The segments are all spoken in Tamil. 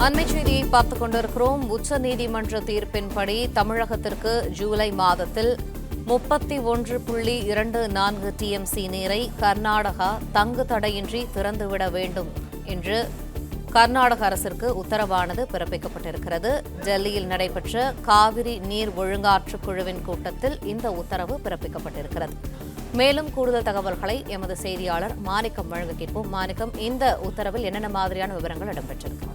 அண்மைச் செய்தியை பார்த்துக் கொண்டிருக்கிறோம். உச்சநீதிமன்ற தீர்ப்பின்படி தமிழகத்திற்கு ஜூலை மாதத்தில் 31.24 டிஎம்சி நீரை கர்நாடகா தங்கு தடையின்றி திறந்துவிட வேண்டும் என்று கர்நாடக அரசிற்கு உத்தரவானது பிறப்பிக்கப்பட்டிருக்கிறது. டெல்லியில் நடைபெற்ற காவிரி நீர் ஒழுங்காற்றுக் குழுவின் கூட்டத்தில் இந்த உத்தரவு பிறப்பிக்கப்பட்டிருக்கிறது. மேலும் கூடுதல் தகவல்களை எமது செய்தியாளர் மாணிக்கம் வழங்க கேட்போம். மாணிக்கம், இந்த உத்தரவில் என்னென்ன மாதிரியான விவரங்கள் இடம்பெற்றிருக்கு?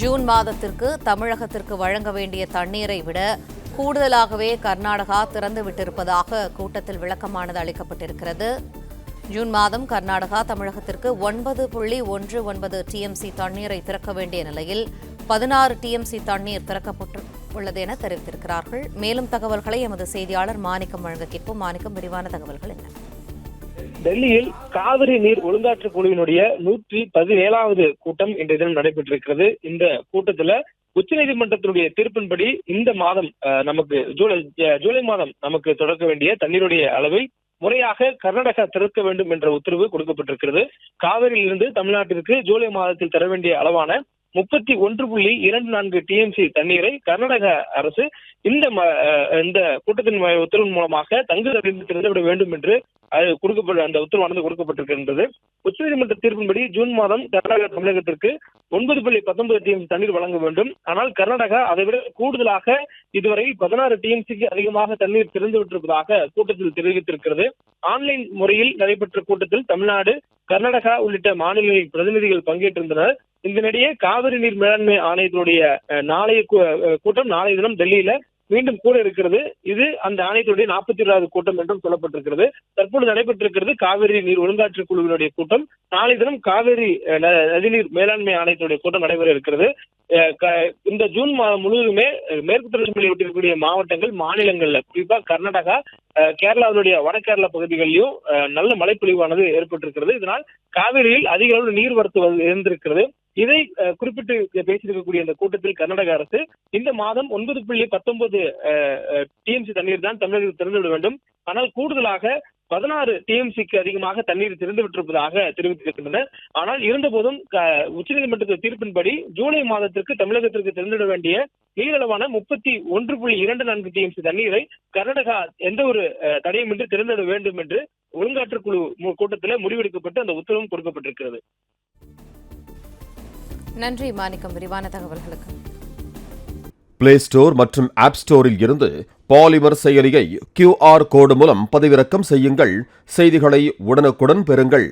ஜூன் மாதத்திற்கு தமிழகத்திற்கு வழங்க வேண்டிய தண்ணீரை விட கூடுதலாகவே கர்நாடகா திறந்துவிட்டிருப்பதாக கூட்டத்தில் விளக்கமானது அளிக்கப்பட்டிருக்கிறது. ஜூன் மாதம் கர்நாடகா தமிழகத்திற்கு 9.19 டிஎம்சி தண்ணீரை திறக்க வேண்டிய நிலையில் 16 டிஎம்சி தண்ணீர் திறக்கப்பட்டுள்ளது என தெரிவித்திருக்கிறார்கள். மேலும் தகவல்களை எமது செய்தியாளர் மாணிக்கம் வழங்க கேட்போம். மாணிக்கம், விரிவான தகவல்கள் என்ன? டெல்லியில் காவிரி நீர் ஒழுங்காற்று குழுவினுடைய 117வது கூட்டம் இன்றைய தினம் நடைபெற்றிருக்கிறது. இந்த கூட்டத்துல உச்சநீதிமன்றத்தினுடைய தீர்ப்பின்படி இந்த மாதம் நமக்கு ஜூலை மாதம் நமக்கு தொடக்க வேண்டிய தண்ணீருடைய அளவை முறையாக கர்நாடகா திறக்க வேண்டும் என்ற உத்தரவு கொடுக்கப்பட்டிருக்கிறது. காவிரியிலிருந்து தமிழ்நாட்டிற்கு ஜூலை மாதத்தில் தர வேண்டிய அளவான 31.24 டிஎம்சி தண்ணீரை கர்நாடக அரசு இந்த கூட்டத்தின் உத்தரவின் மூலமாக தங்கு தடையின்றி திறந்துவிட வேண்டும் என்று அந்த உத்தரவானது கொடுக்கப்பட்டிருக்கின்றது. உச்சநீதிமன்ற தீர்ப்பின்படி ஜூன் மாதம் கர்நாடகா தமிழகத்திற்கு 9.19 டிஎம்சி தண்ணீர் வழங்க வேண்டும். ஆனால் கர்நாடகா அதைவிட கூடுதலாக இதுவரை 16 டிஎம்சிக்கு அதிகமாக தண்ணீர் திறந்துவிட்டிருப்பதாக கூட்டத்தில் தெரிவித்திருக்கிறது. ஆன்லைன் முறையில் நடைபெற்ற கூட்டத்தில் தமிழ்நாடு, கர்நாடகா உள்ளிட்ட மாநிலங்களின் பிரதிநிதிகள் பங்கேற்றிருந்தனர். இதனிடையே காவிரி நீர் மேலாண்மை ஆணையத்தினுடைய நாளைய கூட்டம் நாளைய தினம் டெல்லியில மீண்டும் கூட இருக்கிறது. இது அந்த ஆணையத்தினுடைய 41வது கூட்டம் என்றும் சொல்லப்பட்டிருக்கிறது. தற்போது நடைபெற்றிருக்கிறது காவிரி நீர் ஒழுங்காற்று குழுவினுடைய கூட்டம். நாளை தினம் காவிரி நதிநீர் மேலாண்மை ஆணையத்தினுடைய கூட்டம் நடைபெற இருக்கிறது. இந்த ஜூன் மாதம் முழுவதுமே மேற்கு தொடர்ச்சி மலையை ஒட்டியிருக்கக்கூடிய மாவட்டங்கள், மாநிலங்கள்ல குறிப்பா கர்நாடகா, கேரளாவுடைய வட கேரளா பகுதிகளிலும் நல்ல மழைப்பொழிவானது ஏற்பட்டிருக்கிறது. இதனால் காவிரியில் அதிக அளவு நீர்வரத்து இருந்திருக்கிறது. இதை குறிப்பிட்டு பேசியிருக்கக்கூடிய இந்த கூட்டத்தில் கர்நாடக அரசு இந்த மாதம் 9.19 டிஎம்சி தண்ணீர் தான் தமிழகத்தில் திறந்துவிட வேண்டும். ஆனால் கூடுதலாக 16 டிஎம்சிக்கு அதிகமாக தண்ணீர் திறந்துவிட்டிருப்பதாக தெரிவித்திருக்கின்றனர். ஆனால் இருந்தபோதும் உச்சநீதிமன்ற தீர்ப்பின்படி ஜூலை மாதத்திற்கு தமிழகத்திற்கு திறந்துவிட வேண்டிய நீரளவான 31.24 டிஎம்சி தண்ணீரை கர்நாடகா எந்த ஒரு தடையுமின்றி திறந்துவிட வேண்டும் என்று ஒழுங்காற்று குழு கூட்டத்தில் முடிவெடுக்கப்பட்டு அந்த உத்தரவும் கொடுக்கப்பட்டிருக்கிறது. நன்றி மாணிக்கம், விரிவான தகவல்களுக்கு. பிளே ஸ்டோர் மற்றும் ஆப் ஸ்டோரில் இருந்து பாலிமர் செயலியை QR கோடு மூலம் பதிவிறக்கம் செய்யுங்கள். செய்திகளை உடனுக்குடன் பெறுங்கள்.